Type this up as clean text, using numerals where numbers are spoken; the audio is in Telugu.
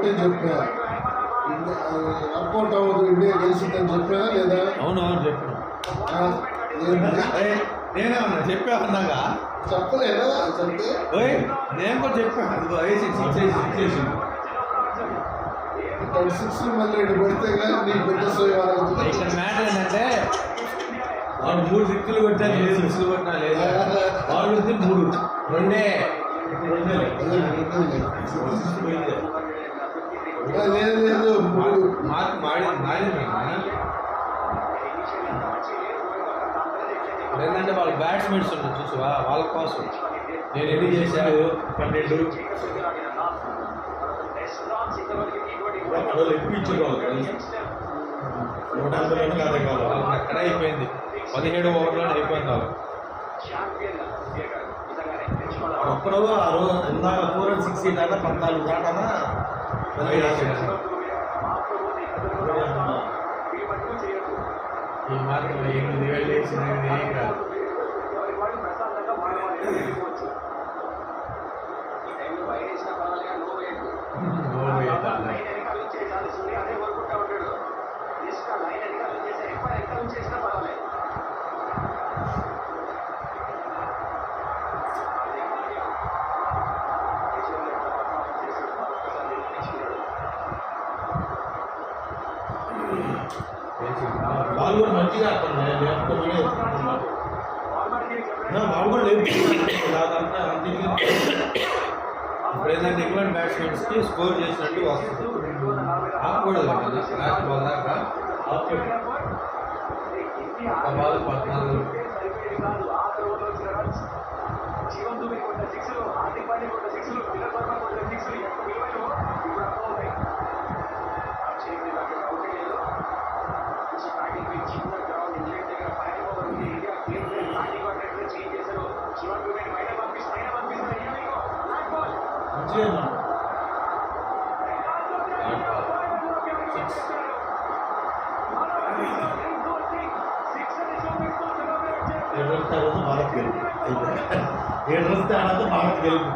ఒకటే చెప్పా, వర్కౌట్ అవ్వదు, ఇండియా గెలిచిందని చెప్పా లేదా? అవునవును చెప్పాను. నేనే ఉన్నా చెప్పా ఉన్నాగా, చెప్పలేదా? చెప్తే నేను కూడా చెప్పాను. అదిగో వేసి సిక్స్ వేసి ఇక్కడ సిక్స్ మళ్ళీ రెండు కొడితే కానీ నీ పెద్ద ఇక్కడ మ్యాటర్ ఏంటంటే వాడు 3 సిక్స్లు కొట్టా లేదు, 6 కొట్టినా లేదు, వాళ్ళు వచ్చి 3 రెండే లేదు మారింది. ఏంటంటే వాళ్ళు బ్యాట్స్మెన్స్ ఉన్నారు చూసావా, వాళ్ళ కోసం నేను ఎన్ని చేశాను 12 ఎప్పించారు వాళ్ళకి అక్కడ అయిపోయింది. 17 ఓవర్లోనే అయిపోయింది వాళ్ళు. ఒక్కరు ఆ రోజు ఇందాక 4-6 దాకా 14 దాటానా ఈ మాత్రం 8,000 వేసిన ఏం కాదు. వాళ్ళు కూడా మంచిగా ఆడుతుంది, వాళ్ళు కూడా లేదు. ఇప్పుడు ఏంటంటే ఇంగ్లాండ్ బ్యాట్స్మెన్స్కి స్కోర్ చేసినట్టు వస్తుంది, ఆపకూడదు కదా లాస్ట్ బాల్ దాకా. ఒక బాల్ 14. భారత్ గెలుపు 7 రన్స్ తేడాతో భారత్ గెలుపు.